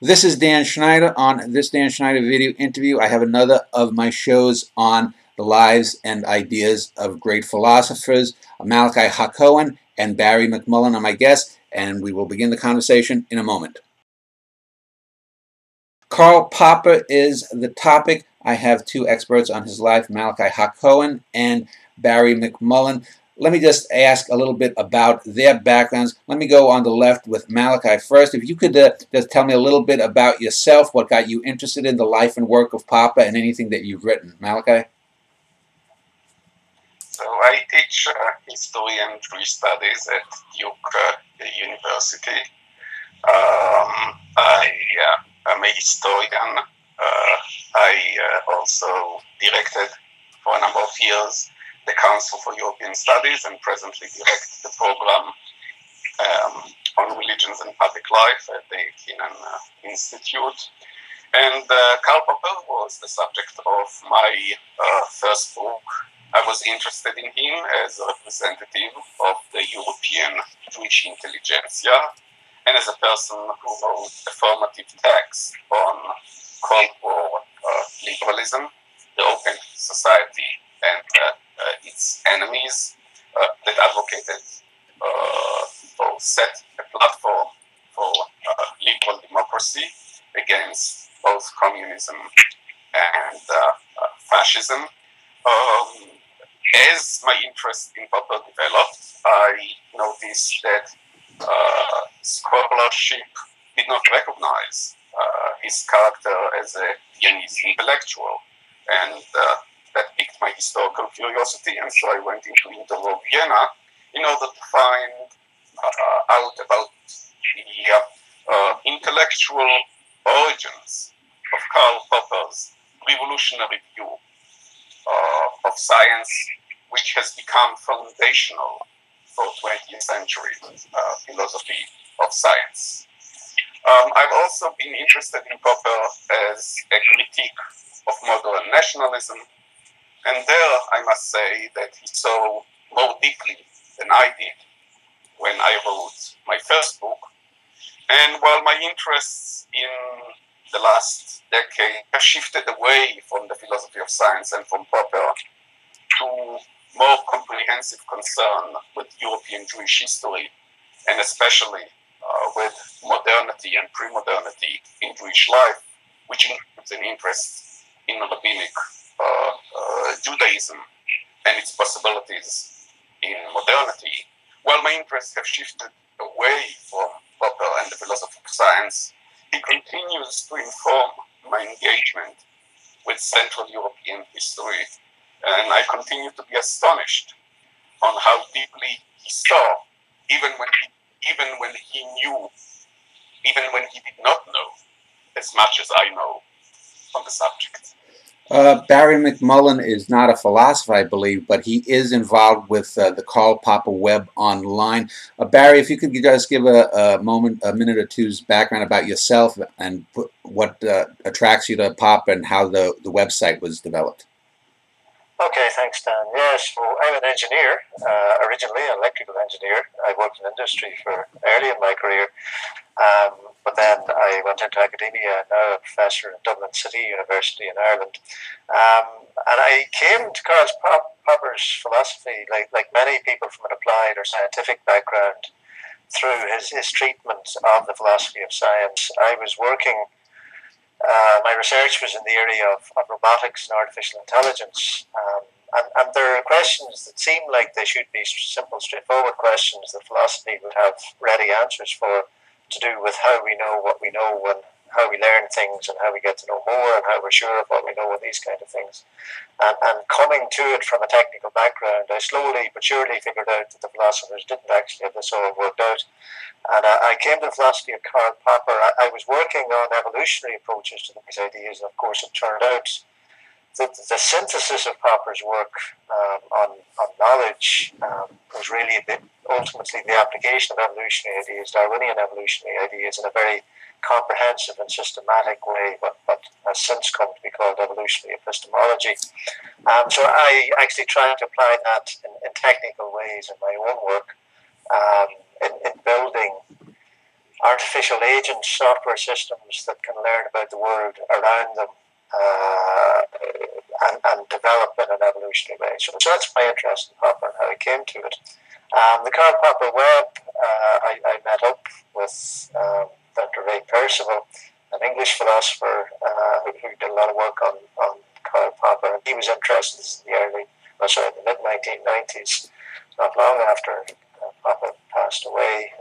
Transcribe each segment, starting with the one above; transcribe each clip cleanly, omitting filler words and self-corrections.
This is Dan Schneider. On this Dan Schneider video interview, I have another of my shows on the lives and ideas of great philosophers. Malachi Hacohen and Barry McMullen are my guests, and we will begin the conversation in a moment. Karl Popper is the topic. I have two experts on his life, Malachi Hacohen and Barry McMullen. Let me just ask a little bit about their backgrounds. Let me go on the left with Malachi first. If you could just tell me a little bit about yourself, what got you interested in the life and work of Popper, and anything that you've written. Malachi? So I teach history and Jewish studies at Duke University. I'm a historian. I also directed for a number of years the Council for European Studies and presently direct the program on religions and public life at the Kenan Institute. And Karl Popper was the subject of my first book. I was interested in him as a representative of the European Jewish intelligentsia and as a person who wrote a formative text on Cold War liberalism, the open society, and its enemies that advocated or set a platform for liberal democracy against both communism and fascism. As my interest in Popper developed, I noticed that scholarship did not recognize his character as a Viennese intellectual, and that piqued my historical curiosity, and so I went into Interwar Vienna in order to find out about the intellectual origins of Karl Popper's revolutionary view of science, which has become foundational for 20th century philosophy of science. I've also been interested in Popper as a critique of modern nationalism, and there I must say that he saw more deeply than I did when I wrote my first book. And while my interests in the last decade have shifted away from the philosophy of science and from Popper to more comprehensive concern with European Jewish history, and especially with modernity and pre-modernity in Jewish life, which includes an interest in rabbinic Judaism and its possibilities in modernity. While my interests have shifted away from Popper and the philosophy of science, he continues to inform my engagement with Central European history, and I continue to be astonished on how deeply he saw, even when he knew, even when he did not know as much as I know on the subject. Barry McMullen is not a philosopher, I believe, but he is involved with the Karl Popper web online. Barry, if you could just give a minute or two's background about yourself and what attracts you to Popper and how the website was developed. Okay, thanks, Dan. Yes, well, I'm an engineer, originally an electrical engineer. I worked in industry for early in my career, but then I went into academia, now a professor in Dublin City University in Ireland. And I came to Karl Popper's philosophy, like many people from an applied or scientific background, through his treatment of the philosophy of science. I was working my research was in the area of robotics and artificial intelligence, and there are questions that seem like they should be simple, straightforward questions that philosophy would have ready answers for, to do with how we know what we know and how we learn things and how we get to know more and how we're sure of what we know and these kind of things. And coming to it from a technical background, I slowly but surely figured out that the philosophers didn't actually have this all worked out. And I came to the philosophy of Karl Popper. I was working on evolutionary approaches to these ideas, and of course it turned out that the synthesis of Popper's work on knowledge was really ultimately the application of evolutionary ideas, Darwinian evolutionary ideas, in a very comprehensive and systematic way, but has since come to be called evolutionary epistemology. So I actually tried to apply that in technical ways in my own work, in building artificial agent software systems that can learn about the world around them and develop in an evolutionary way. So that's my interest in Popper and how I came to it. The Karl Popper Web, I met up with Dr. Ray Percival, an English philosopher who did a lot of work on Karl Popper. He was interested in the mid-1990s, not long after Popper passed away.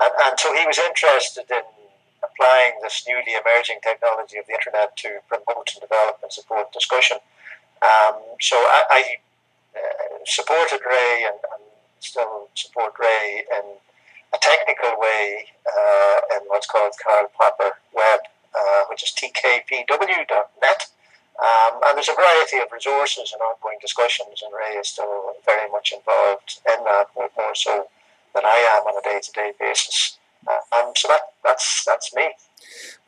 And so he was interested in applying this newly emerging technology of the internet to promote and develop and support discussion. So I supported Ray and still support Ray in a technical way in what's called Karl Popper Web, which is tkpw.net. And there's a variety of resources and ongoing discussions, and Ray is still very much involved in that, more so than I am on a day-to-day basis. So that's me.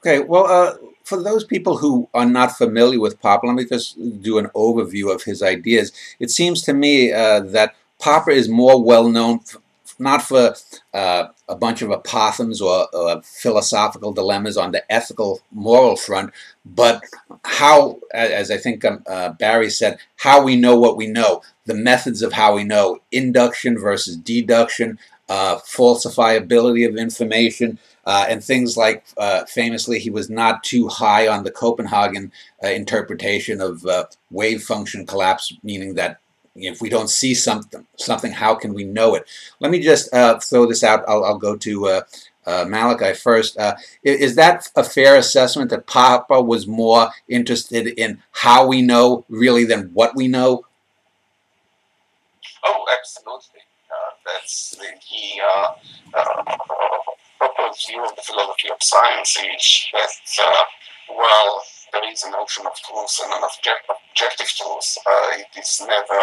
Okay, well, for those people who are not familiar with Popper, let me just do an overview of his ideas. It seems to me that Popper is more well-known not for a bunch of apothegms or philosophical dilemmas on the ethical, moral front, but how, as I think Barry said, how we know what we know, the methods of how we know, induction versus deduction, falsifiability of information, and things like, famously, he was not too high on the Copenhagen interpretation of wave function collapse, meaning that if we don't see something, how can we know it? Let me just throw this out. I'll go to Malachi first. Is that a fair assessment that Popper was more interested in how we know really than what we know? Oh, absolutely. That's Popper's view of the philosophy of science is that, well, there is a notion of truth and an objective truth. It is never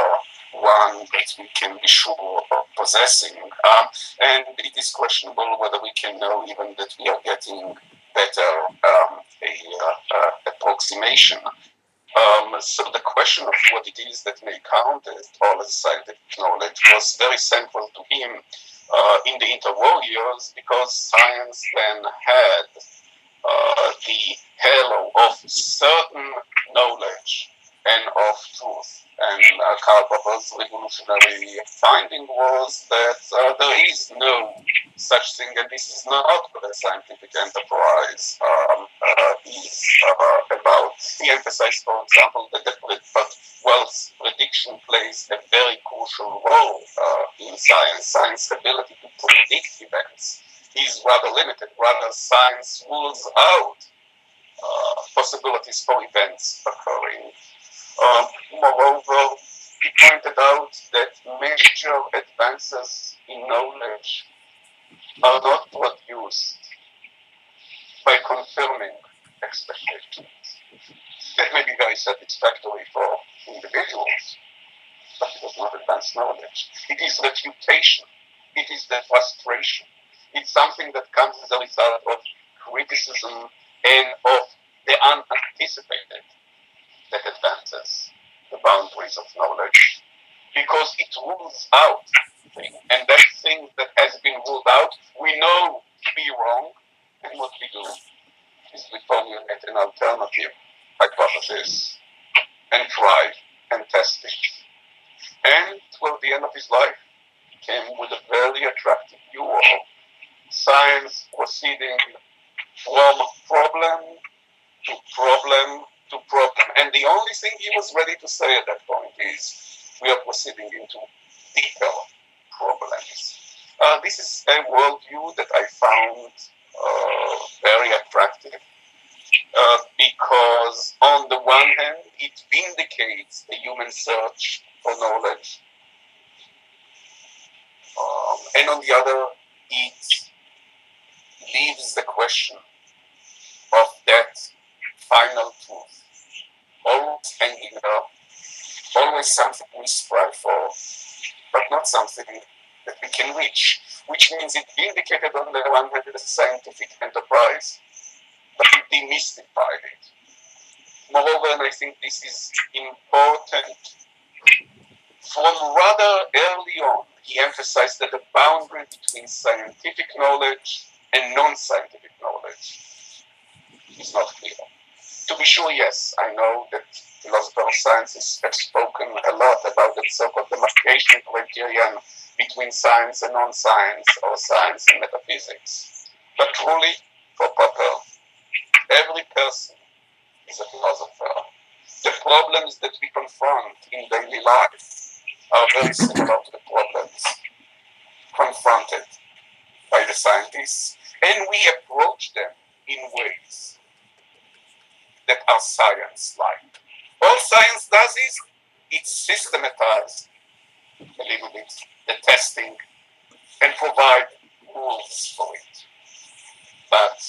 one that we can be sure of possessing. And it is questionable whether we can know even that we are getting better approximation. So the question of what it is that may count as all as scientific knowledge was very central to him in the interwar years, because science then had the halo of certain knowledge and of truth. And Karl Popper's revolutionary finding was that there is no such thing, and this is not what a scientific enterprise is about. He emphasized, for example, that wealth prediction plays a very crucial role in science. Science's ability to predict events is rather limited. Rather, science rules out possibilities for events occurring. Moreover, he pointed out that major advances in knowledge are not produced by confirming expectations. That may be very satisfactory for individuals, but it does not advance knowledge. It is refutation. It is the frustration. It's something that comes as a result of criticism and of the unanticipated that advances the boundaries of knowledge, because it rules out things, and that thing that has been ruled out, we know to be wrong, and what we do is we formulate an alternative hypothesis and try and test it. And toward the end of his life, he came with a very attractive view of science proceeding from problem to problem to problem. And the only thing he was ready to say at that point is, we are proceeding into deeper problems. This is a worldview that I found very attractive because on the one hand, it vindicates the human search for knowledge, and on the other, it leaves the question of that final truth always hanging there, always something we strive for, but not something that we can reach, which means it vindicated on the one hand the scientific enterprise, but it demystified it. Moreover, and I think this is important, from rather early on, he emphasized that the boundary between scientific knowledge and non-scientific knowledge is not clear. To be sure, yes, I know that philosophers of sciences have spoken a lot about the so-called demarcation criterion between science and non-science, or science and metaphysics. But truly, for Popper, every person is a philosopher. The problems that we confront in daily life are very similar to the problems confronted by the scientists, and we approach them in ways that are science-like. All science does is it systematizes a little bit the testing and provide rules for it. But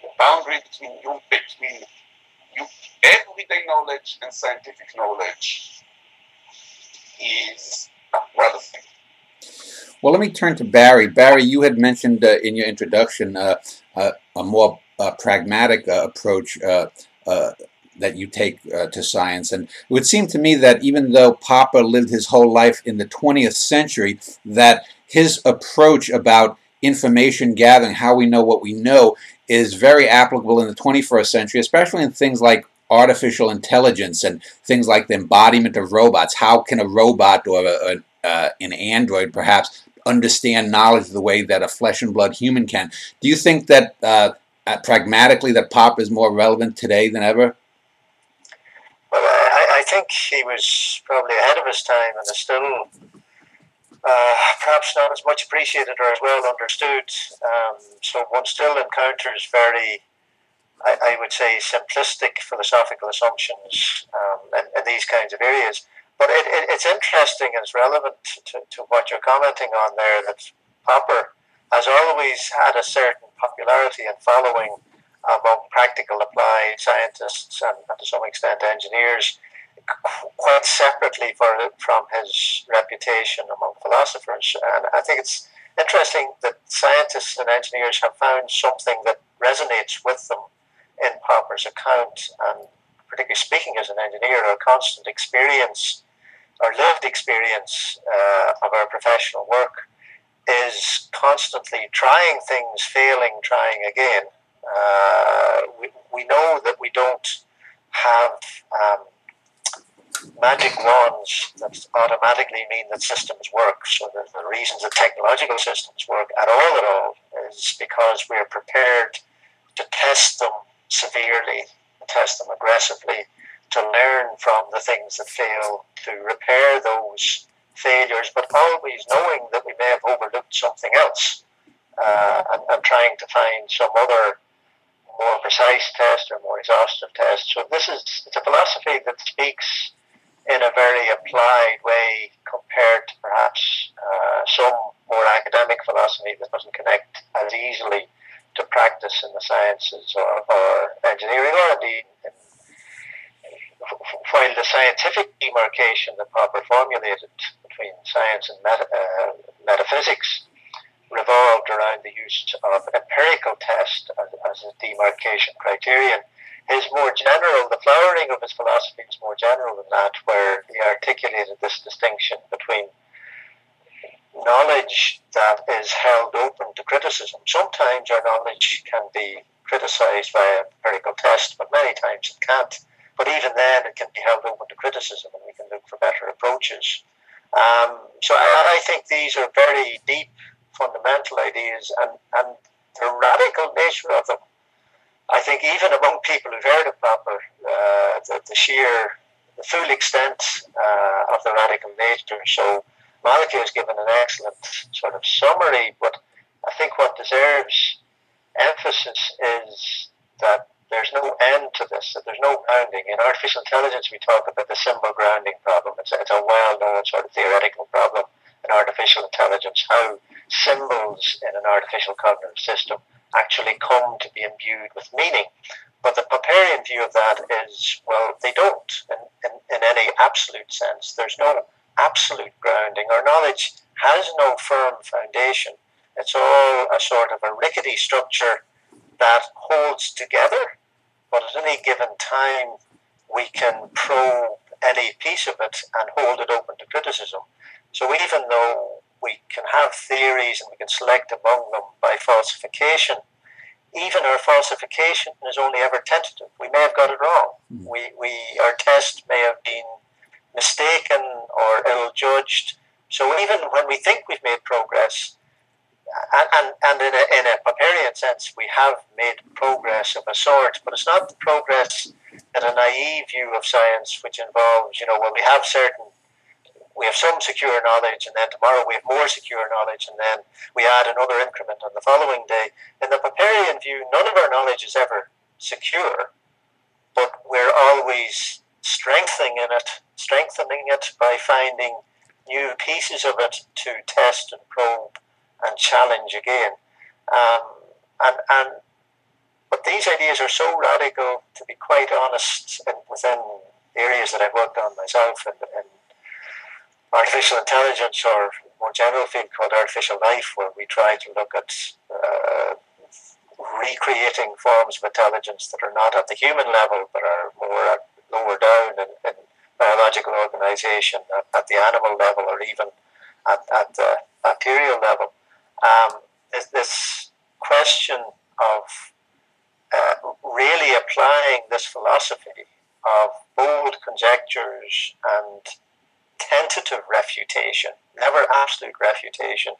the boundary between everyday knowledge and scientific knowledge is rather thin. Well, let me turn to Barry. Barry, you had mentioned in your introduction a more pragmatic approach that you take to science. And it would seem to me that even though Popper lived his whole life in the 20th century, that his approach about information gathering, how we know what we know, is very applicable in the 21st century, especially in things like artificial intelligence and things like the embodiment of robots. How can a robot or an android perhaps understand knowledge the way that a flesh and blood human can? Do you think that pragmatically that Popper is more relevant today than ever? Well, I think he was probably ahead of his time and is still perhaps not as much appreciated or as well understood. So one still encounters very, I would say, simplistic philosophical assumptions in these kinds of areas. But it's interesting and it's relevant to what you're commenting on there, that Popper has always had a certain popularity and following among practical applied scientists and to some extent engineers, quite separately from his reputation among philosophers. And I think it's interesting that scientists and engineers have found something that resonates with them in Popper's account, and particularly speaking as an engineer, our constant experience, our lived experience of our professional work is constantly trying things, failing, trying again. We know that we don't have magic wands that automatically mean that systems work. So the reasons that technological systems work at all is because we're prepared to test them severely, test them aggressively, to learn from the things that fail, to repair those failures, but always knowing that we may have overlooked something else and trying to find some other more precise test or more exhaustive test. So it's a philosophy that speaks in a very applied way compared to perhaps some more academic philosophy that doesn't connect as easily to practice in the sciences or engineering, or indeed while the scientific demarcation that Popper formulated between science and metaphysics revolved around the use of empirical test as a demarcation criterion. The flowering of his philosophy is more general than that, where he articulated this distinction between knowledge that is held open to criticism. Sometimes our knowledge can be criticized by an empirical test, but many times it can't. But even then, it can be held open to criticism, and we can look for better approaches. So I think these are very deep, fundamental ideas, and the radical nature of them, I think even among people who've heard of Popper, the full extent of the radical nature. So Malachy has given an excellent sort of summary, but I think what deserves emphasis is that there's no end to this, that there's no grounding. In artificial intelligence, we talk about the symbol grounding problem. It's a well-known sort of theoretical problem in artificial intelligence, how symbols in an artificial cognitive system actually come to be imbued with meaning. But the Popperian view of that is, well, they don't in any absolute sense. There's no absolute grounding. Our knowledge has no firm foundation. It's all a sort of a rickety structure that holds together, but at any given time we can probe any piece of it and hold it open to criticism. So even though we can have theories and we can select among them by falsification, even our falsification is only ever tentative. We may have got it wrong. Our test may have been mistaken or ill-judged. So even when we think we've made progress, and in a Popperian sense, we have made progress of a sort, but it's not the progress in a naive view of science, which involves, well, we have some secure knowledge, and then tomorrow we have more secure knowledge, and then we add another increment on the following day. In the Popperian view, none of our knowledge is ever secure, but we're always strengthening it by finding new pieces of it to test and probe and challenge again. But these ideas are so radical, to be quite honest, within areas that I've worked on myself, and artificial intelligence, or more general field called artificial life, where we try to look at recreating forms of intelligence that are not at the human level, but are more lower down in biological organization, at the animal level, or even at the bacterial level. This question of really applying this philosophy of bold conjectures and tentative refutation, never absolute refutation,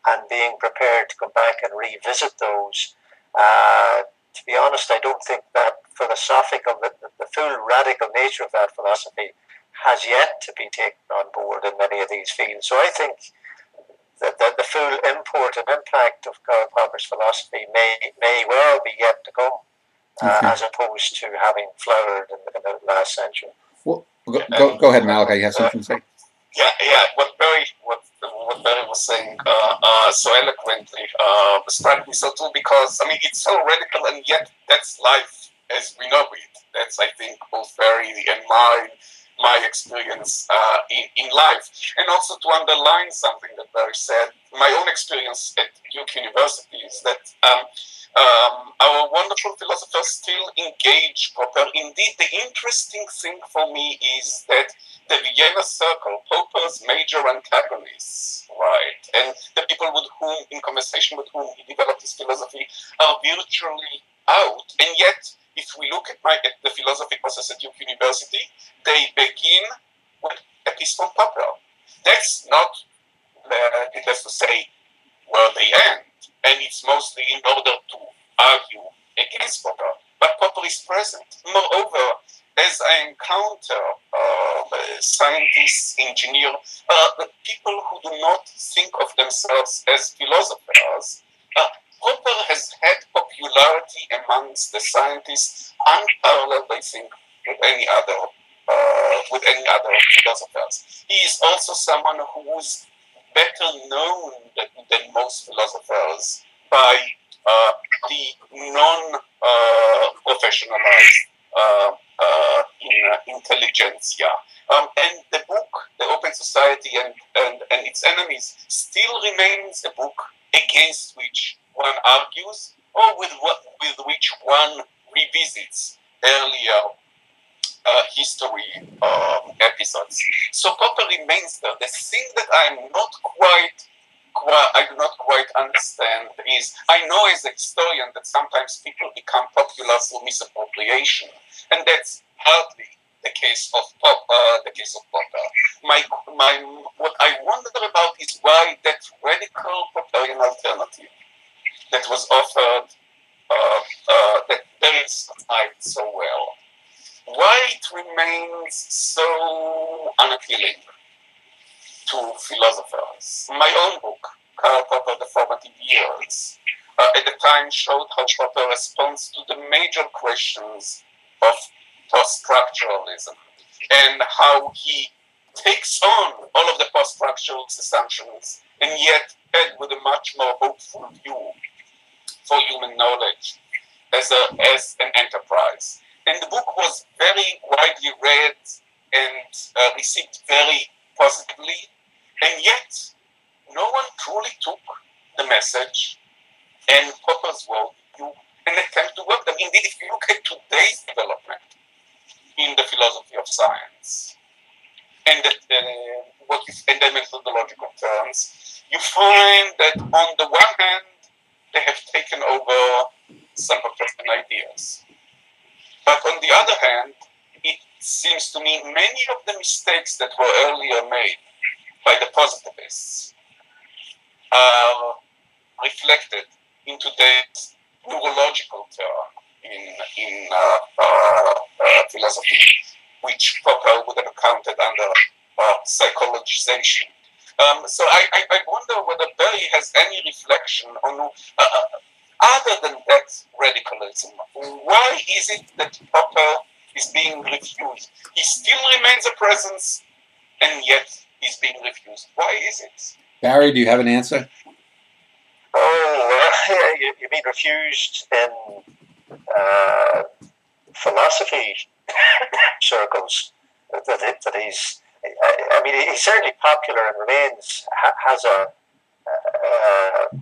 and being prepared to come back and revisit those. To be honest, I don't think that philosophical, the full radical nature of that philosophy has yet to be taken on board in many of these fields. So I think that the full import and impact of Karl Popper's philosophy may well be yet to come, as opposed to having flowered in the last century. Well, go ahead, Malachi. You have something to say? Yeah. What Barry was saying so eloquently struck me so too, because it's so radical, and yet that's life as we know it. That's, I think, both Barry and my experience in life, and also to underline something that Barry said. My own experience at Duke University is that our wonderful philosophers still engage Popper. Indeed, the interesting thing for me is that the Vienna Circle, Popper's major antagonists, right, and the people in conversation with whom he developed his philosophy, are virtually out. And yet, if we look at the philosophy process at Duke University, they begin with a piece from Popper. That's not, needless to say, where they end. And it's mostly in order to argue against Popper. But Popper is present. Moreover, as I encounter scientists, engineers, people who do not think of themselves as philosophers, Popper has had popularity amongst the scientists unparalleled, I think, with any other philosophers. He is also someone who is better known than most philosophers by the non-professionalized intelligentsia. And the book, The Open Society and Its Enemies, still remains a book against which one argues, or with which one revisits earlier history episodes. So Popper remains there. The thing that I do not quite understand is, I know as a historian that sometimes people become popular through misappropriation, and that's hardly the case of Popper. What I wonder about is why that radical Popperian alternative that was offered, that Barry described so well, why it remains so unappealing to philosophers. My own book, Karl Popper, The Formative Years, at the time showed how Popper responds to the major questions of post-structuralism, and how he takes on all of the post-structuralist assumptions, and yet add with a much more hopeful view for human knowledge as an enterprise. And the book was very widely read and received very positively, and yet no one truly took the message and Popper's worldview and attempted to work them. Indeed, if you look at today's development in the philosophy of science, and in their methodological terms, you find that on the one hand, they have taken over some of their ideas. But on the other hand, it seems to me many of the mistakes that were earlier made by the positivists are reflected in today's neurological term in philosophy, which Popper would have counted under psychologization. So I wonder whether Berry has any reflection on, other than that radicalism, why is it that Popper is being refused? He still remains a presence, and yet he's being refused. Why is it? Barry, do you have an answer? Oh, you mean refused in philosophy circles? That he's, I mean, he's certainly popular and remains, has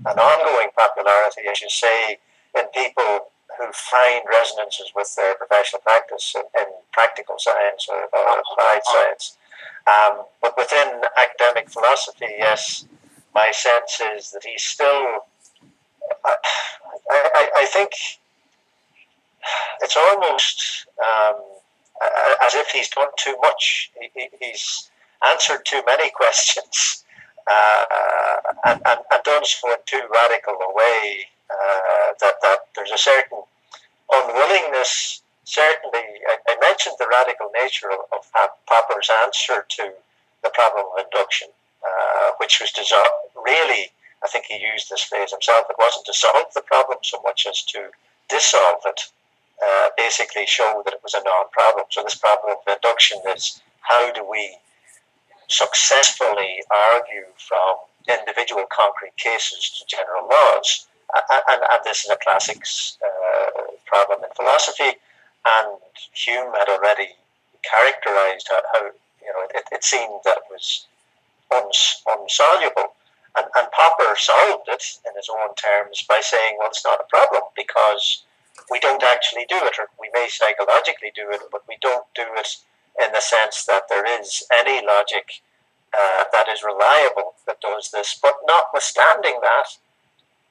an ongoing popularity, as you say, in people who find resonances with their professional practice in practical science or applied science. But within academic philosophy, yes, my sense is that he's still, I think it's almost as if he's done too much. He's answered too many questions and done so in too radical a way that there's a certain unwillingness. Certainly, I mentioned the radical nature of Popper's answer to the problem of induction, which was really, I think he used this phrase himself, it wasn't to solve the problem so much as to dissolve it, basically show that it was a non-problem. So this problem of induction is, how do we successfully argue from individual concrete cases to general laws? And this is a classics problem in philosophy, and Hume had already characterized how it seemed that it was unsoluble. And Popper solved it in his own terms by saying, well, it's not a problem because we don't actually do it, or we may psychologically do it, but we don't do it in the sense that there is any logic that is reliable that does this. But notwithstanding that,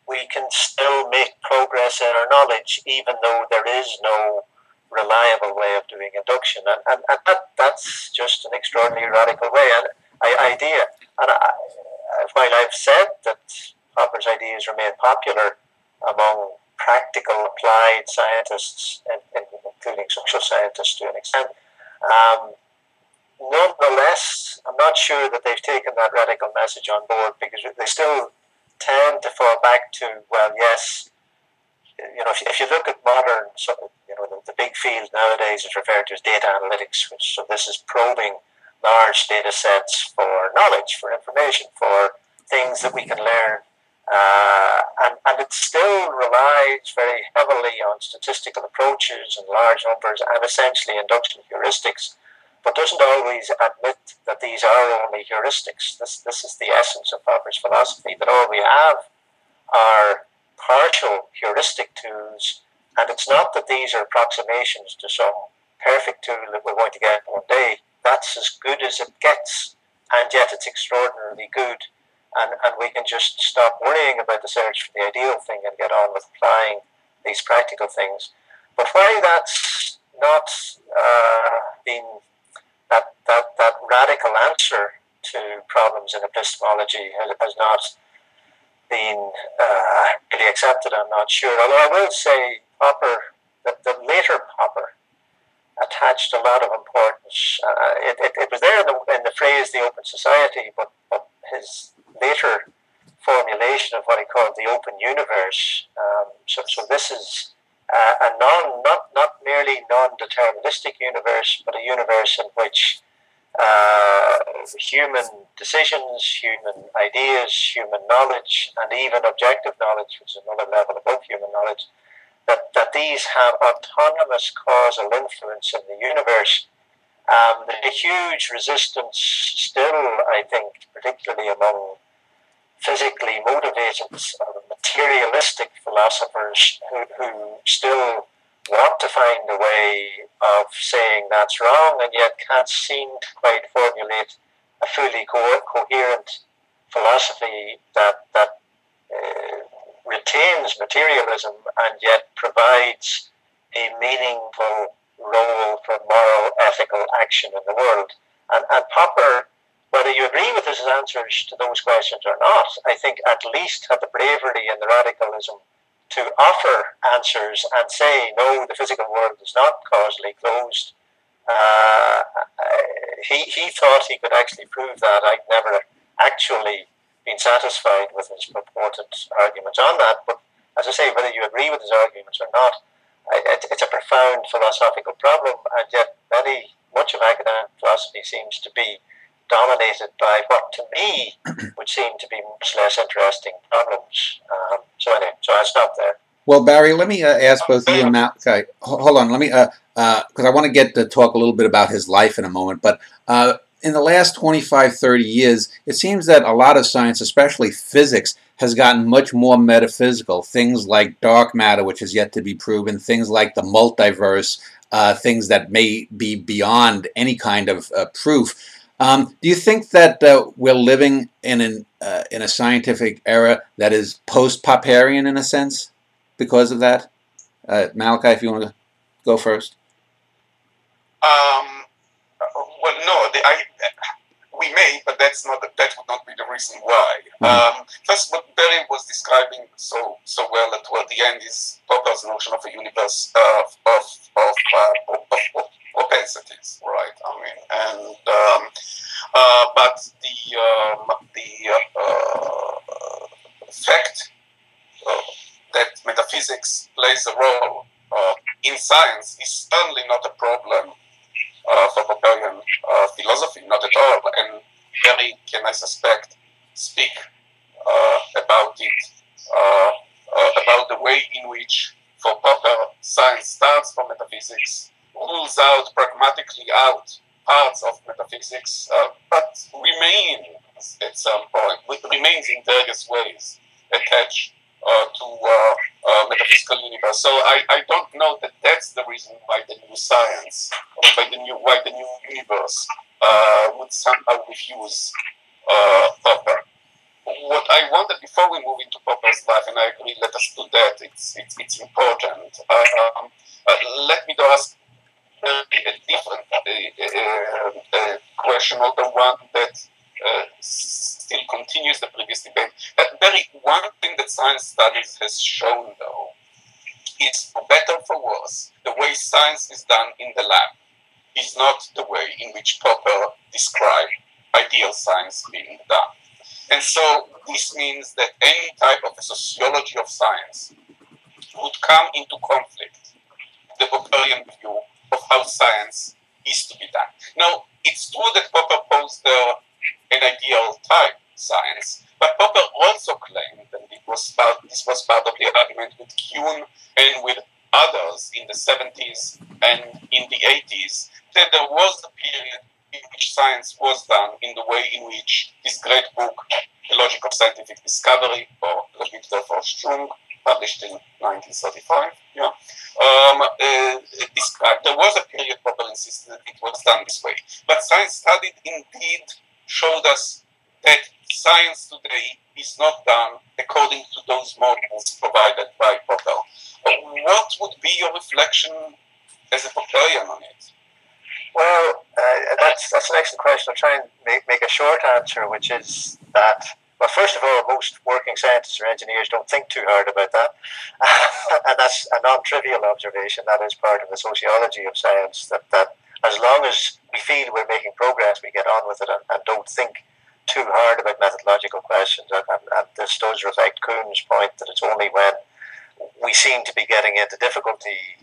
we can still make progress in our knowledge, even though there is no reliable way of doing induction. And that's just an extraordinarily radical way and idea. And while I've said that Popper's ideas remain popular among practical applied scientists, including social scientists to an extent, nonetheless, I'm not sure that they've taken that radical message on board, because they still tend to fall back to, well, yes, if you look at modern, the big field nowadays is referred to as data analytics, so this is probing large data sets for knowledge, for information, for things that we can learn. And it still relies very heavily on statistical approaches and large numbers and essentially induction heuristics, but doesn't always admit that these are only heuristics. This is the essence of Popper's philosophy, that all we have are partial heuristic tools, and it's not that these are approximations to some perfect tool that we're going to get one day. That's as good as it gets, and yet it's extraordinarily good. And we can just stop worrying about the search for the ideal thing and get on with applying these practical things. But why that's not been that radical answer to problems in epistemology has not been really accepted, I'm not sure. Although I will say Popper, the later Popper, attached a lot of importance. It was there in the phrase "the open society," but his later formulation of what he called the open universe. So this is not merely non-deterministic universe, but a universe in which human decisions, human ideas, human knowledge, and even objective knowledge, which is another level above human knowledge, that these have autonomous causal influence in the universe. There's a huge resistance still, I think, particularly among physically motivated or materialistic philosophers who still want to find a way of saying that's wrong, and yet can't seem to quite formulate a fully coherent philosophy that retains materialism and yet provides a meaningful role for moral, ethical action in the world. And Popper, whether you agree with his answers to those questions or not, I think at least had the bravery and the radicalism to offer answers and say, no, the physical world is not causally closed. He thought he could actually prove that. I'd never actually been satisfied with his purported arguments on that. But as I say, whether you agree with his arguments or not, it's a profound philosophical problem, and yet much of academic philosophy seems to be dominated by what to me would seem to be much less interesting problems. So I'll stop there. Well, Barry, let me ask both you and Matt. Okay, hold on. Let me, because I want to get to talk a little bit about his life in a moment. But in the last 25, 30 years, it seems that a lot of science, especially physics, has gotten much more metaphysical. Things like dark matter, which is yet to be proven, things like the multiverse, things that may be beyond any kind of proof. Do you think that we're living in a scientific era that is post-Popperian in a sense because of that? Malachi, if you want to go first. Well, no, we may, but that would not be the reason why. First, what Barry was describing so well toward the end is Popper's notion of a universe of propensities, right? I mean, and but the fact that metaphysics plays a role in science is certainly not a problem for Popperian philosophy, not at all. And Barry can, I suspect, speak about it, about the way in which, for Popper, science starts from metaphysics, rules out pragmatically out parts of metaphysics, but remains at some point, remains in various ways attached to metaphysical universe. So I don't know that that's the reason why the new science, or why the new universe would somehow refuse Popper. What I wanted before we move into Popper's life, and I agree, let us do that. It's important. Let me ask a different question, or the one that still continues the previous debate. One thing that science studies has shown, though, is for better for worse, the way science is done in the lab is not the way in which Popper described ideal science being done. And so this means that any type of a sociology of science would come into conflict with the Popperian view of how science is to be done. Now, it's true that Popper posed an ideal type science, but Popper also claimed, and this was part of the argument with Kuhn and with others in the 70s and in the 80s, that there was a period in which science was done in the way in which his great book, The Logic of Scientific Discovery, or Victor for Strung, published in 1935, described. There was a period Popper insisted that it was done this way. But science studied indeed showed us that science today is not done according to those models provided by Popper. What would be your reflection as a Popperian on it? Well, that's an excellent question. I'll try and make a short answer, which is that, well, first of all, most working scientists or engineers don't think too hard about that. And that's a non-trivial observation. That is part of the sociology of science, that as long as we feel we're making progress, we get on with it and don't think too hard about methodological questions. And this does reflect Kuhn's point that it's only when we seem to be getting into difficulty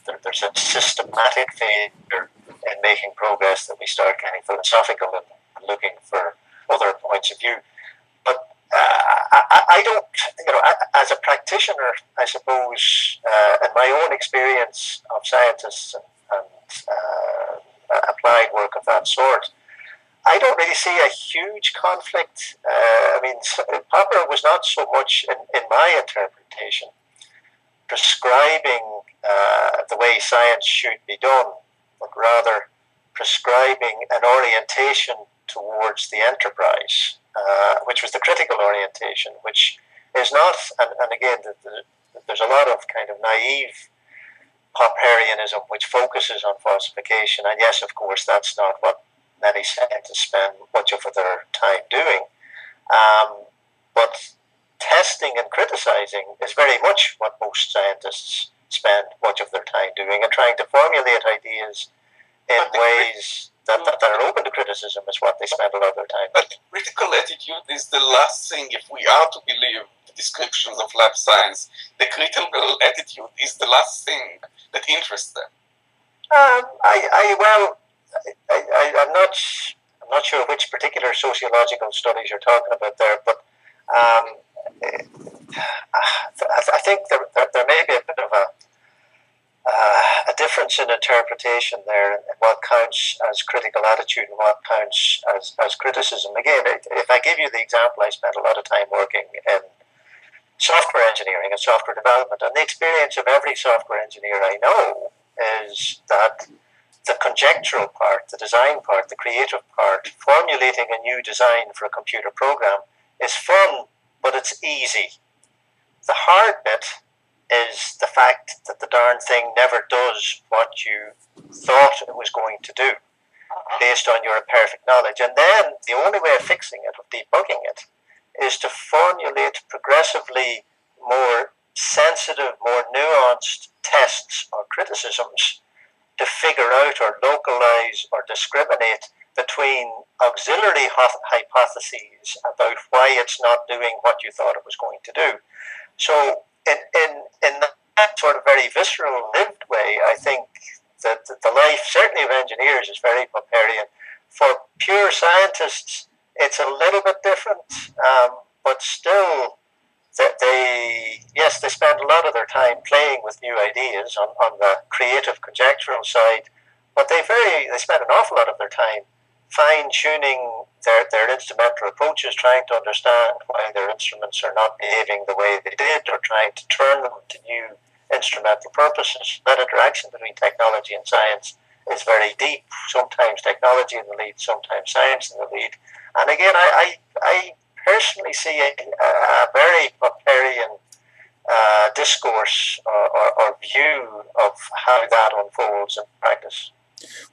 and there's a systematic failure in making progress that we start getting philosophical and looking for other points of view. But I don't, as a practitioner, I suppose, in my own experience of scientists and applied work of that sort, I don't really see a huge conflict. Popper was not so much, in my interpretation, prescribing the way science should be done, but rather prescribing an orientation towards the enterprise, which was the critical orientation, which is not, and again, there's a lot of kind of naive Popperianism which focuses on falsification, and yes, of course, that's not what many scientists spend much of their time doing. But testing and criticizing is very much what most scientists spend much of their time doing, and trying to formulate ideas in ways that are open to criticism is what they spend a lot of their time doing. But the critical attitude is the last thing, if we are to believe the descriptions of lab science. The critical attitude is the last thing that interests them. I'm not sure which particular sociological studies you're talking about there, but I think there may be a bit of a difference in interpretation there in what counts as critical attitude and what counts as criticism. Again, if I give you the example, I spent a lot of time working in software engineering and software development, and the experience of every software engineer I know is that the conjectural part, the design part, the creative part, formulating a new design for a computer program is fun, but it's easy. The hard bit is the fact that the darn thing never does what you thought it was going to do based on your imperfect knowledge. And then the only way of fixing it, of debugging it, is to formulate progressively more sensitive, more nuanced tests or criticisms to figure out or localize or discriminate between auxiliary hypotheses about why it's not doing what you thought it was going to do. So in that sort of very visceral, lived way, I think that the life, certainly of engineers, is very Popperian. For pure scientists, it's a little bit different, but still, they spend a lot of their time playing with new ideas on the creative conjectural side, but they spend an awful lot of their time fine-tuning their instrumental approaches, trying to understand why their instruments are not behaving the way they did, or trying to turn them to new instrumental purposes. That interaction between technology and science is very deep. Sometimes technology in the lead, sometimes science in the lead. And again, I personally see a very Popperian discourse or view of how that unfolds in practice.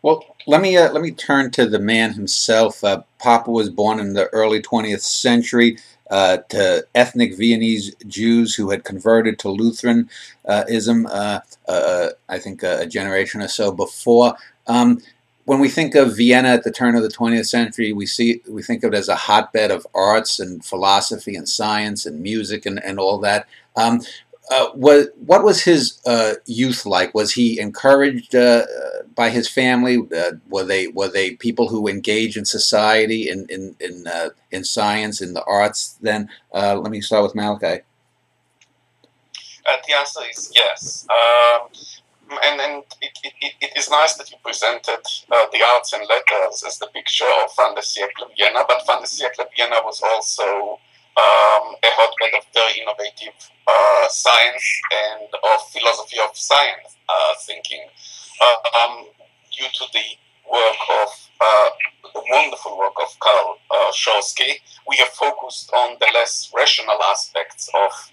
Well, let me turn to the man himself. Popper was born in the early 20th century to ethnic Viennese Jews who had converted to Lutheranism, I think a generation or so before. When we think of Vienna at the turn of the 20th century, we think of it as a hotbed of arts and philosophy and science and music and all that. What was his youth like? Was he encouraged by his family? Were they people who engage in society, in science, in the arts? Then let me start with Malachi. The answer is yes. And it is nice that you presented the arts and letters as the picture of Fin de siècle Vienna, but Fin de siècle Vienna was also a hotbed of very innovative science and of philosophy of science thinking. Due to the work of the wonderful work of Karl, we have focused on the less rational aspects of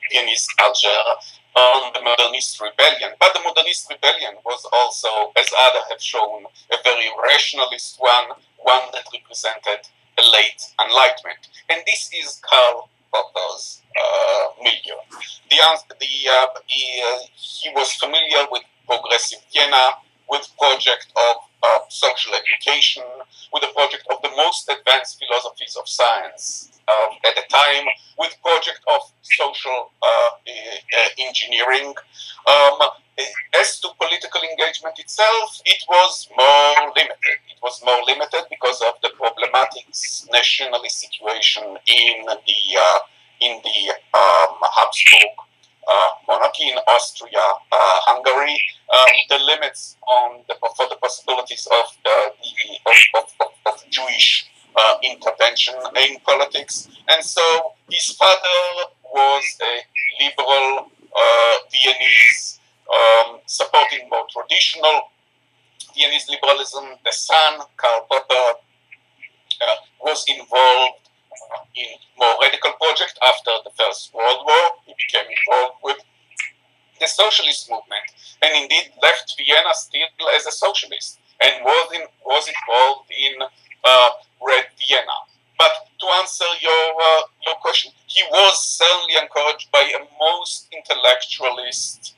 Viennese culture, on the modernist rebellion. But the modernist rebellion was also, as others have shown, a very rationalist one that represented the late Enlightenment. And this is Karl Popper's milieu. He was familiar with progressive Vienna, with project of social education, with the project of the most advanced philosophies of science at the time, with project of social engineering. As to political engagement itself, it was more limited. It was more limited because of the problematic nationalist situation in the Habsburg monarchy in Austria, Hungary, the limits for the possibilities of Jewish intervention in politics, and so his father was a liberal Viennese, supporting more traditional Viennese liberalism. The son, Karl Popper, was involved in more radical project after the First World War. He became involved with the socialist movement, and indeed left Vienna still as a socialist, and was involved in Red Vienna. But to answer your question, he was certainly encouraged by a most intellectualist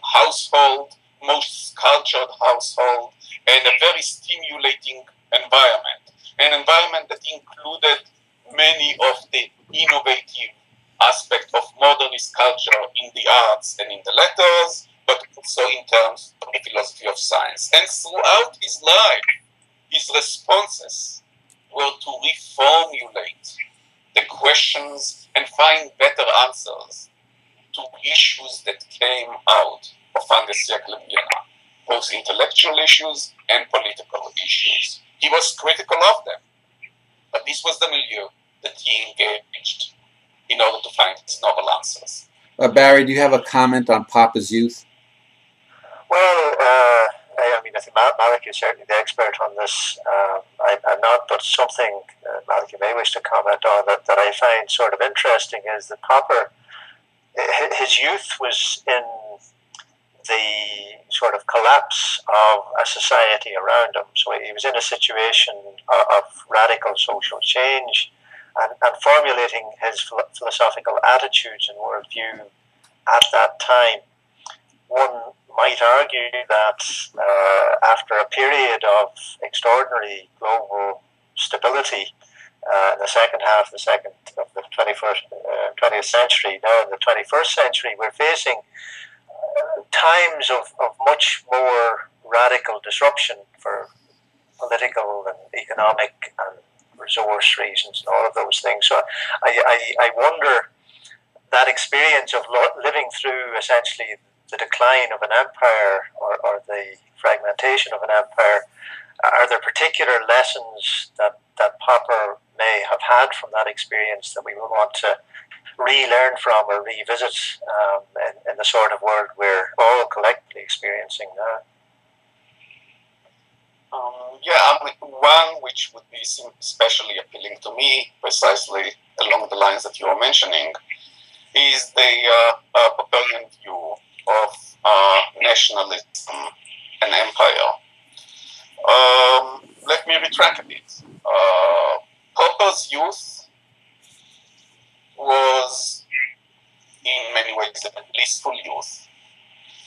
household, most cultured household, and a very stimulating environment. An environment that included many of the innovative aspects of modernist culture in the arts and in the letters, but also in terms of the philosophy of science. And throughout his life, his responses were to reformulate the questions and find better answers to issues that came out of fin de siècle Vienna, both intellectual issues and political issues. He was critical of them, but this was the milieu that he engaged in order to find his novel answers. Barry, do you have a comment on Popper's youth? Well, I mean, I think Malik is certainly the expert on this. I'm not, but something, Malik, you may wish to comment on that I find sort of interesting is that Popper, his youth was in the sort of collapse of a society around him. So he was in a situation of radical social change and formulating his philosophical attitudes and worldview at that time. One might argue that after a period of extraordinary global stability in the second half of the 20th century, now in the 21st century, we're facing times of much more radical disruption for political and economic and resource reasons and all of those things. So I wonder that experience of living through essentially the decline of an empire or the fragmentation of an empire, are there particular lessons that Popper may have had from that experience that we will want to relearn from or revisit in the sort of world we're all collectively experiencing now? One which would be especially appealing to me, precisely along the lines that you were mentioning, is the Popperian view of nationalism and empire. Let me retract a bit. Popper's youth was in many ways a blissful youth,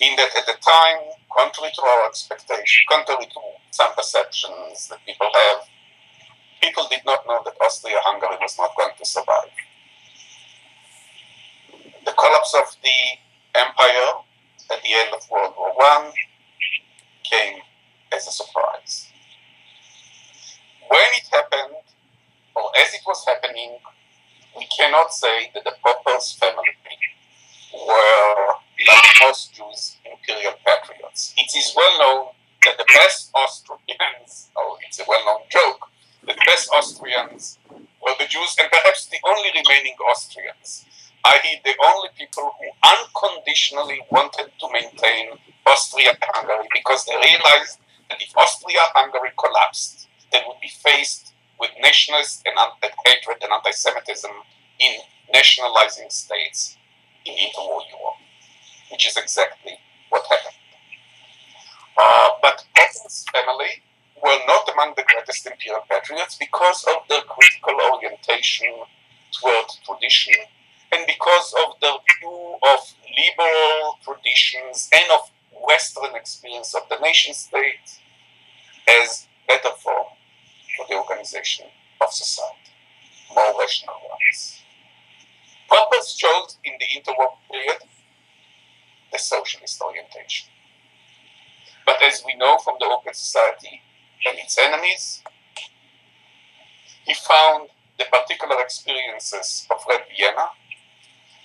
in that at the time, contrary to our expectations, contrary to some perceptions that people have, people did not know that Austria-Hungary was not going to survive. The collapse of the empire at the end of World War I came as a surprise. When it happened, or as it was happening, we cannot say that the Popper's family were, like most Jews, imperial patriots. It is well known that the best Austrians, it's a well-known joke, that the best Austrians were the Jews, and perhaps the only remaining Austrians, i.e. the only people who unconditionally wanted to maintain Austria-Hungary because they realized that if Austria-Hungary collapsed, they would be faced with nationalist and hatred and anti-Semitism in nationalizing states in interwar Europe, which is exactly what happened. But Popper's family were not among the greatest imperial patriots because of their critical orientation toward tradition and because of their view of liberal traditions and of Western experience of the nation state as better form for the organization of society, more rational ones. Popper chose in the interwar period the socialist orientation. But as we know from the open society and its enemies, he found the particular experiences of Red Vienna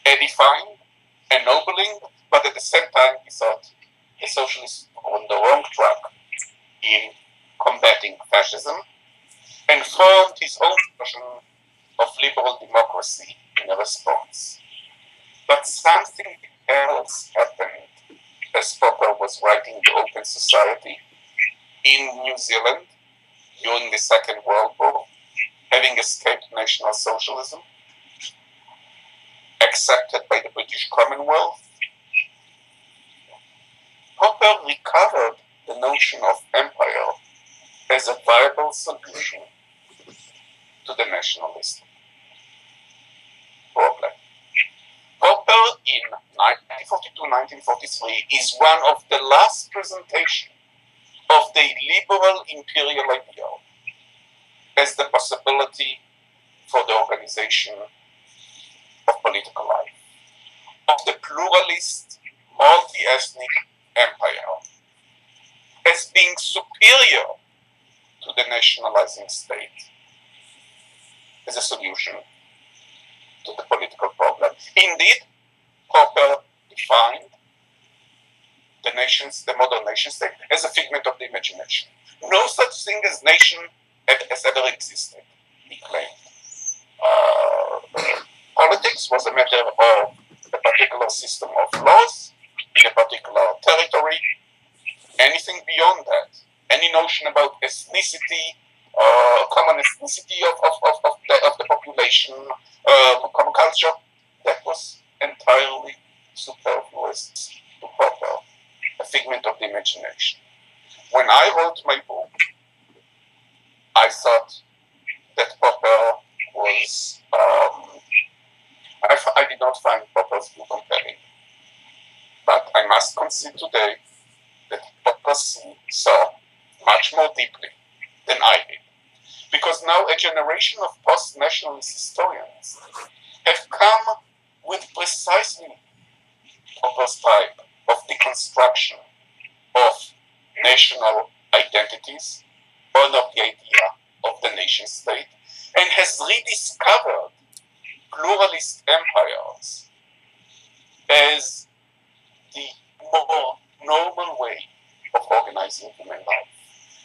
edifying, ennobling, but at the same time he thought the socialists were on the wrong track in combating fascism, and formed his own version of liberal democracy in a response. But something else happened as Popper was was writing The Open Society in New Zealand during the Second World War, having escaped National Socialism, accepted by the British Commonwealth. Popper recovered the notion of empire as a viable solution to the nationalist problem. Popper in 1942-1943 is one of the last presentations of the liberal imperial ideal as the possibility for the organization of political life, of the pluralist, multi-ethnic empire, as being superior to the nationalizing state as a solution to the political problem. Indeed, Popper defined the modern nation state as a figment of the imagination. No such thing as nation has ever existed, he claimed. Politics was a matter of a particular system of laws in a particular territory. Anything beyond that, any notion about ethnicity, common ethnicity of the population, common culture, that was entirely superfluous to Popper, a figment of the imagination. When I wrote my book, I thought that Popper was, I did not find Popper's view compelling. But I must concede today that Popper saw much more deeply than I did. Because now a generation of post-nationalist historians have come with precisely Popper's type of deconstruction of national identities, born of the idea of the nation state, and has rediscovered pluralist empires as the more normal way of organizing human life.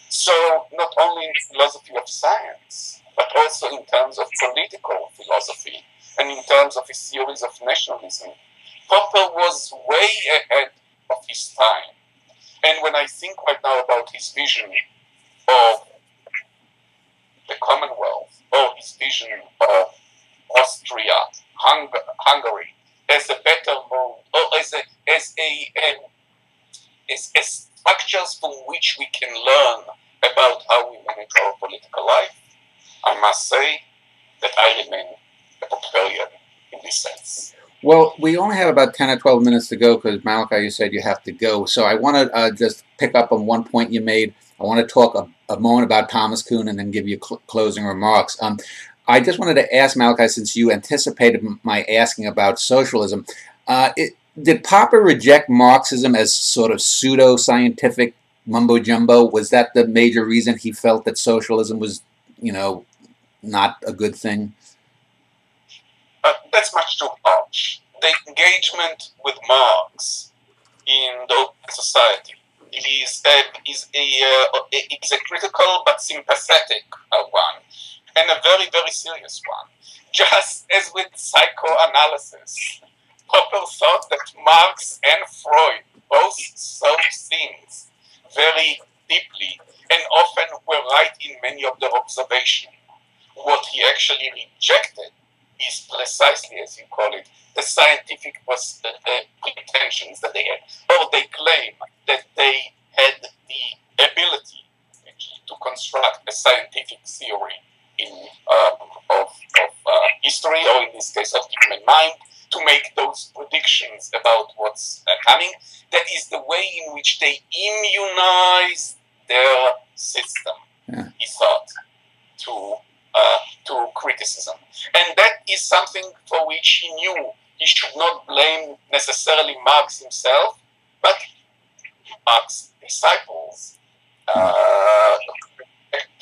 So not only in the philosophy of science, but also in terms of political philosophy and in terms of his theories of nationalism, Popper was way ahead of his time. And when I think right now about his vision of the Commonwealth, or his vision of Austria, Hungary, as a better mode, or as structures from which we can learn about how we manage our political life, I must say that I remain a Popperian in this sense. Well, we only have about 10 or 12 minutes to go because, Malachi, you said you have to go. So I want to just pick up on one point you made. I want to talk a moment about Thomas Kuhn and then give you closing remarks. I just wanted to ask, Malachi, since you anticipated my asking about socialism, did Popper reject Marxism as sort of pseudo-scientific mumbo-jumbo? Was that the major reason he felt that socialism was, not a good thing? That's much too harsh. The engagement with Marx in the Open Society is a critical but sympathetic one, and a very, very serious one. Just as with psychoanalysis, Popper thought that Marx and Freud both saw things very deeply and often were right in many of their observations. What he actually rejected is precisely, as you call it, the scientific pretensions that they had. Or they claim that they had the ability to construct a scientific theory of history, or in this case of the human mind, to make those predictions about what's coming. That is the way in which they immunize their system, he thought, to criticism. And that is something for which he knew he should not blame necessarily Marx himself, but Marx's disciples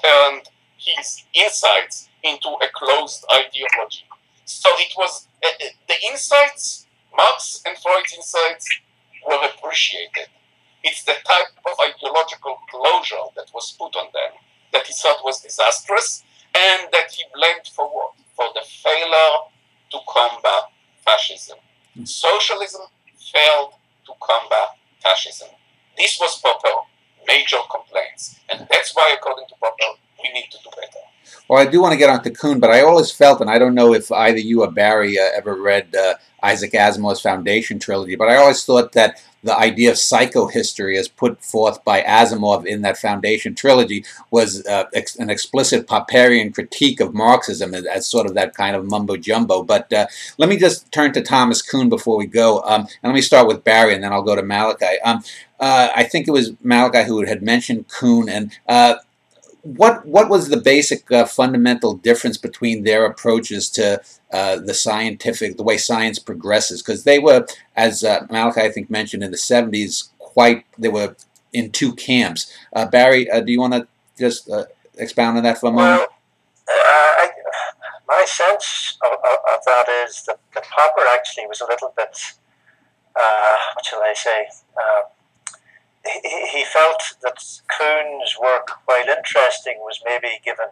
turned his insights into a closed ideology. So it was the insights, Marx and Freud's insights, were appreciated. It's the type of ideological closure that was put on them that he thought was disastrous, and that he blamed for what? For the failure to combat fascism. Socialism failed to combat fascism. this was Popper major complaints. And that's why, according to Popper, we need to do better. Well, I do want to get on to Kuhn, but I always felt, and I don't know if either you or Barry ever read Isaac Asimov's Foundation trilogy, but I always thought that the idea of psychohistory as put forth by Asimov in that Foundation trilogy was an explicit Popperian critique of Marxism as sort of that kind of mumbo-jumbo. But let me just turn to Thomas Kuhn before we go, and let me start with Barry, and then I'll go to Malachi. I think it was Malachi who had mentioned Kuhn, and what was the basic fundamental difference between their approaches to the way science progresses? Because they were, as Malachi I think mentioned in the 70s, they were in two camps. Barry, do you want to just expound on that for a moment? Well, my sense of that is that Popper actually was a little bit, what shall I say, he felt that Kuhn's work, while interesting, was maybe given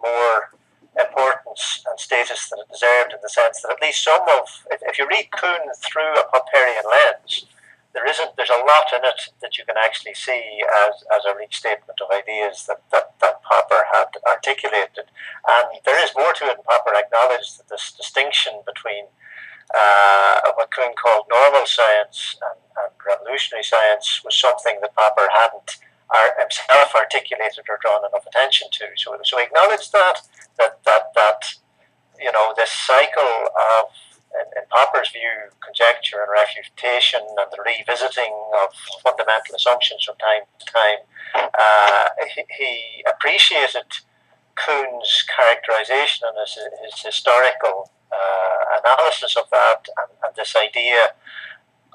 more importance and status than it deserved, in the sense that at least if you read Kuhn through a Popperian lens, there's a lot in it that you can actually see as a restatement of ideas that Popper had articulated. And there is more to it, and Popper acknowledged that this distinction between what Kuhn called normal science and revolutionary science was something that Popper hadn't himself articulated or drawn enough attention to. So he acknowledged that this cycle of, in Popper's view, conjecture and refutation and the revisiting of fundamental assumptions from time to time. He appreciated Kuhn's characterization and his historical analysis of that, and this idea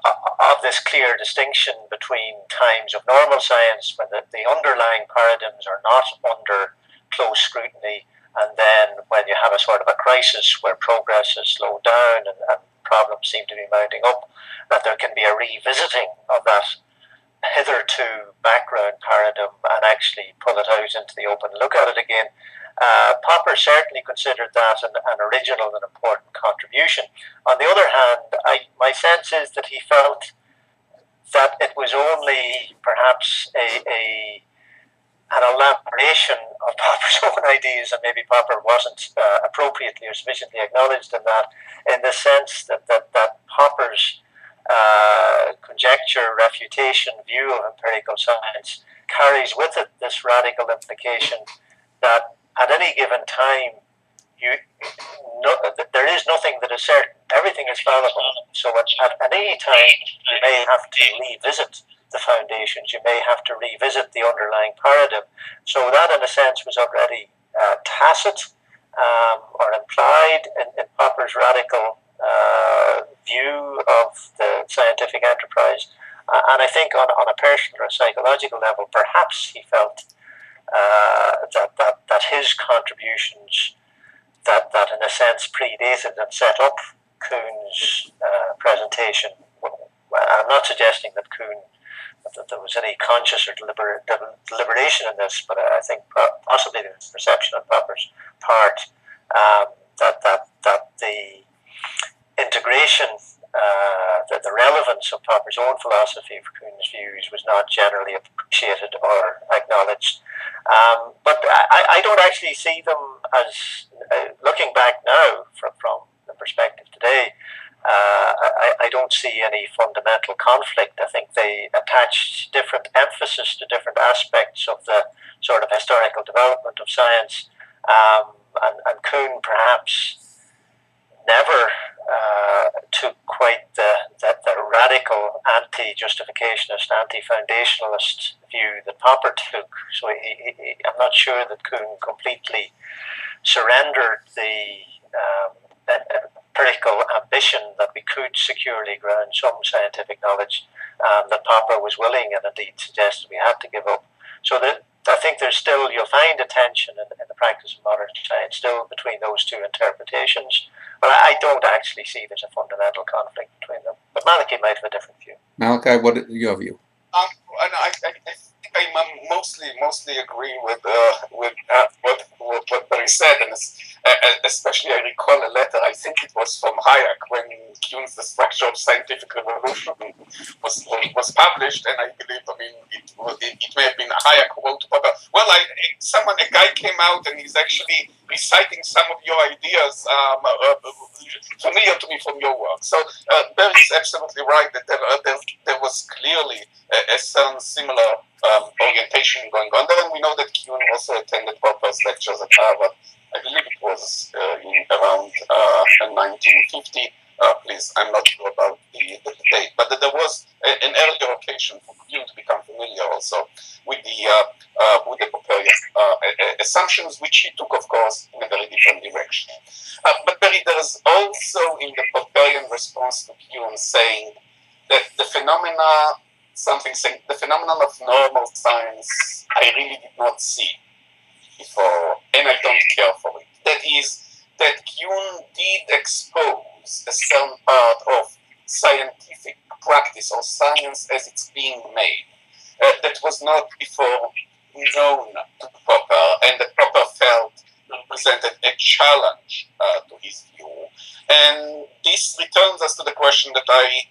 of this clear distinction between times of normal science, when the underlying paradigms are not under close scrutiny, and then when you have a sort of a crisis where progress is slowed down and problems seem to be mounting up, that there can be a revisiting of that hitherto background paradigm and actually pull it out into the open and look at it again. Popper certainly considered that an original and important contribution. On the other hand, my sense is that he felt that it was only perhaps an elaboration of Popper's own ideas, and maybe Popper wasn't appropriately or sufficiently acknowledged in that, in the sense that Popper's conjecture, refutation, view of empirical science carries with it this radical implication that at any given time, there is nothing that is certain. Everything is fallible. So at any time, you may have to revisit the foundations. You may have to revisit the underlying paradigm. So that, in a sense, was already tacit or implied in Popper's radical view of the scientific enterprise. And I think on a personal or psychological level, perhaps he felt that his contributions that in a sense predated and set up Kuhn's presentation. I'm not suggesting that there was any conscious or deliberation in this, but I think possibly there was perception on Popper's part that the integration, that the relevance of Popper's own philosophy for Kuhn's views was not generally appreciated or acknowledged. But I don't actually see them as, looking back now from the perspective today, I don't see any fundamental conflict. I think they attach different emphasis to different aspects of the sort of historical development of science, and Kuhn perhaps never took quite the radical anti-justificationist, anti-foundationalist view that Popper took. So I'm not sure that Kuhn completely surrendered the empirical ambition that we could securely ground some scientific knowledge that Popper was willing and indeed suggested we had to give up. So that I think there's still, you'll find a tension in the practice of modern science still between those two interpretations. But I don't actually see there's a fundamental conflict between them. But Malachi might have a different view. Malachi, what is your view? I mostly agree with what Barry said, and especially I recall a letter, I think it was from Hayek, when Kuhn described structure of scientific revolution was published, and I believe, it may have been a higher quote to Popper. Well, a guy came out and he's actually reciting some of your ideas, familiar to me from your work. So Barry is absolutely right that there was clearly a certain similar orientation going on there, and we know that Kuhn also attended Popper's lectures at Harvard. I believe it was around 1950. Please, I'm not sure about the date, but there was an earlier occasion for Kuhn to become familiar also with the Popperian assumptions, which he took, of course, in a very different direction. But there is also in the Popperian response to Kuhn saying that the phenomenon of normal science I really did not see before, and I don't care for it. That is, that Kuhn did expose a certain part of scientific practice or science as it's being made that was not before known to Popper, and that Popper felt represented a challenge to his view. And this returns us to the question that I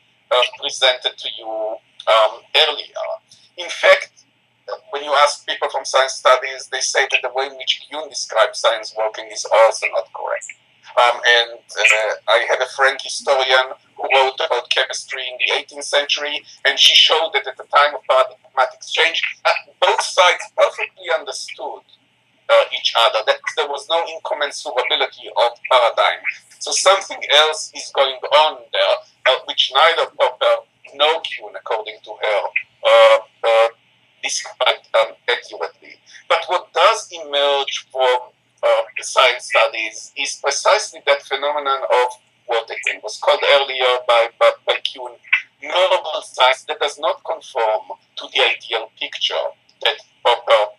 presented to you earlier. In fact, when you ask people from science studies, they say that the way in which Kuhn describes science working is also not correct. I have a friend historian who wrote about chemistry in the 18th century, and she showed that at the time of paradigmatic exchange, both sides perfectly understood each other, that there was no incommensurability of paradigm. So something else is going on there, which neither Popper nor Kuhn, according to her, described accurately. But what does emerge from the science studies is precisely that phenomenon of what again was called earlier by Kuhn, normal science that does not conform to the ideal picture that Popper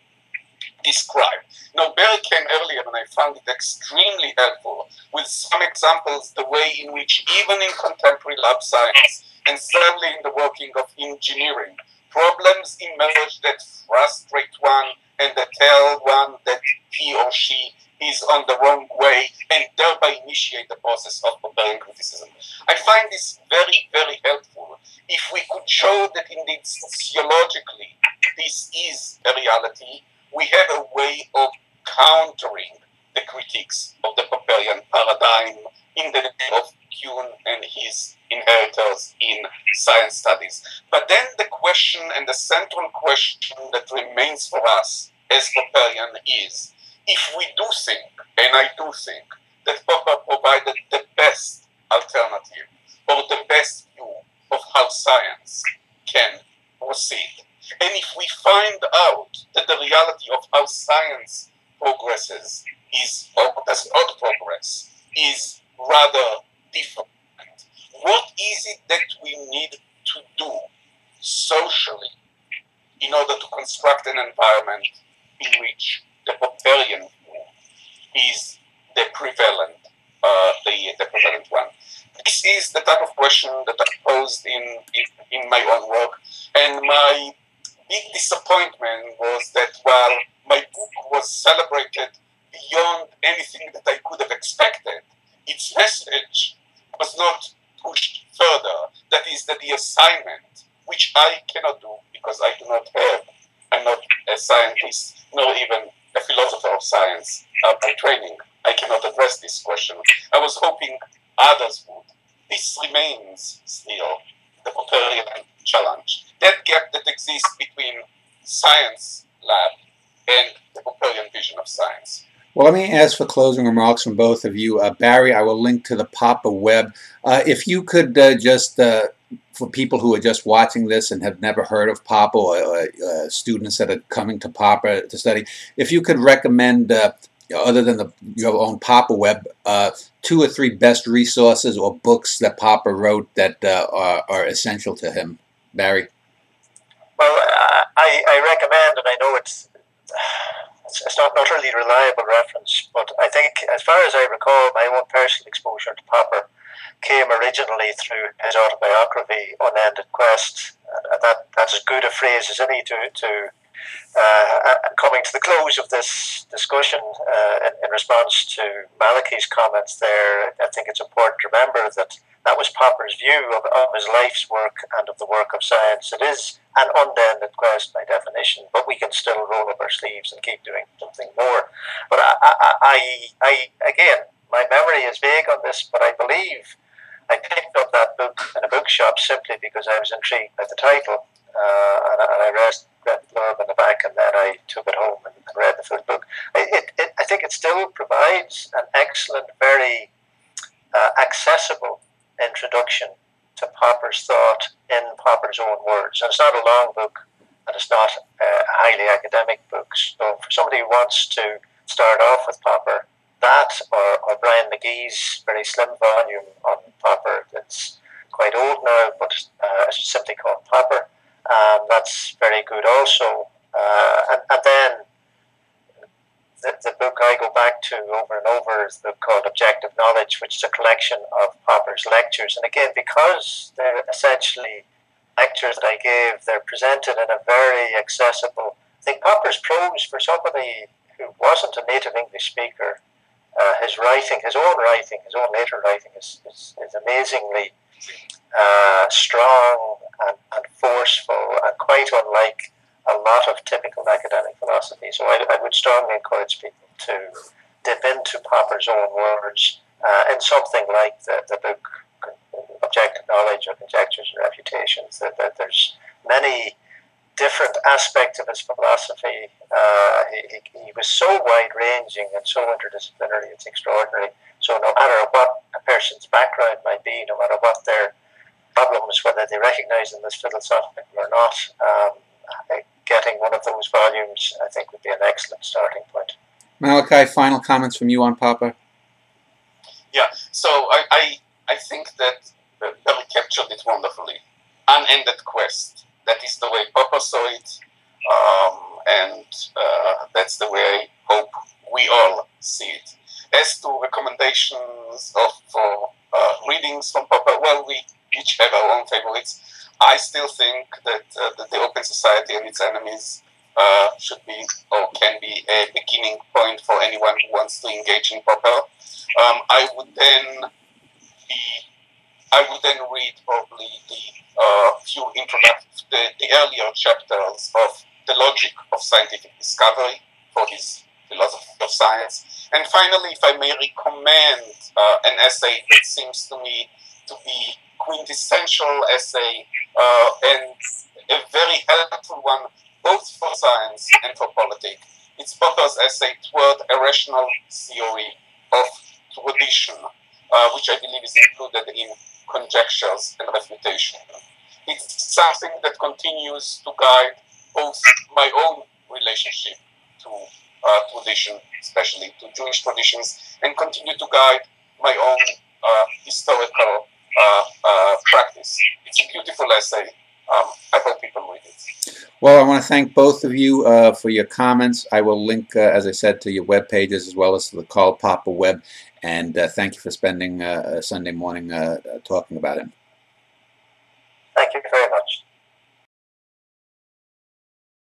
described. Now, Barry came earlier, and I found it extremely helpful with some examples, the way in which even in contemporary lab science, and certainly in the working of engineering, problems emerge that frustrate one and that tell one that he or she is on the wrong way, and thereby initiate the process of Popperian criticism. I find this very, very helpful. If we could show that indeed sociologically this is a reality, we have a way of countering the critiques of the Popperian paradigm in the name of Kuhn and his inheritors in science studies. But then the question, and the central question that remains for us as Popperian, is, if we do think, and I do think, that Popper provided the best alternative or the best view of how science can proceed, and if we find out that the reality of how science progresses is, or does not progress, is rather different, what is it that we need to do socially in order to construct an environment in which the Popperian view is the prevalent one? This is the type of question that I posed in my own work, and my big disappointment was that while my book was celebrated beyond anything that I could have expected, its message was not pushed further. That is, that the assignment, which I cannot do because I'm not a scientist, nor even a philosopher of science by training. I cannot address this question. I was hoping others would. This remains still the Popperian challenge. That gap that exists between science lab and the Popperian vision of science. Well, let me ask for closing remarks from both of you. Barry, I will link to the Popper web. If you could for people who are just watching this and have never heard of Popper, or students that are coming to Popper to study, if you could recommend, other than your own Popper web, 2 or 3 best resources or books that Popper wrote that are essential to him. Barry? Well, I recommend, and I know it's not a really reliable reference, but I think, as far as I recall, my own personal exposure to Popper came originally through his autobiography, Unended Quest. That's as good a phrase as any to coming to the close of this discussion in response to Malachi's comments there. I think it's important to remember that that was Popper's view of his life's work and of the work of science. It is an unended quest by definition, but we can still roll up our sleeves and keep doing something more. But again, my memory is vague on this, but I believe I picked up that book in a bookshop simply because I was intrigued by the title, and I read the blurb in the back, and then I took it home and read the full book. I think it still provides an excellent, very accessible introduction to Popper's thought in Popper's own words. And it's not a long book, and it's not a highly academic book. So for somebody who wants to start off with Popper, that or Brian McGee's very slim volume on Popper that's quite old now, but it's simply called Popper. That's very good also. And then the book I go back to over and over is the book called Objective Knowledge, which is a collection of Popper's lectures. And again, because they're essentially lectures that I gave, they're presented in a very accessible. I think Popper's prose, for somebody who wasn't a native English speaker, his writing, his own later writing is amazingly strong and forceful and quite unlike a lot of typical academic philosophy. So I would strongly encourage people to dip into Popper's own words in something like the book Objective Knowledge or Conjectures and Refutations. That there's many different aspects of his philosophy. He was so wide-ranging and so interdisciplinary, it's extraordinary. So no matter what a person's background might be, no matter what their problems, whether they recognize them as philosophical or not, getting one of those volumes, I think, would be an excellent starting point. Malachi, final comments from you on Popper? Yeah, so I think that Barry captured it wonderfully. Unended quest. That is the way Popper saw it, and that's the way I hope we all see it. As to recommendations for readings from Popper, well, we each have our own favorites. I still think that the Open Society and Its Enemies should be or can be a beginning point for anyone who wants to engage in Popper. I would then read probably the earlier chapters of The Logic of Scientific Discovery for his philosophy of science. And finally, if I may recommend an essay that seems to me to be quintessential essay and a very helpful one both for science and for politics. It's Popper's essay Toward a Rational Theory of Tradition, which I believe is included in Conjectures and Refutation. It's something that continues to guide both my own relationship to tradition, especially to Jewish traditions, and continue to guide my own historical practice. It's a beautiful essay. I hope people read it. Well, I want to thank both of you for your comments. I will link, as I said, to your web pages as well as to the Karl Popper web. And thank you for spending Sunday morning talking about him. Thank you very much.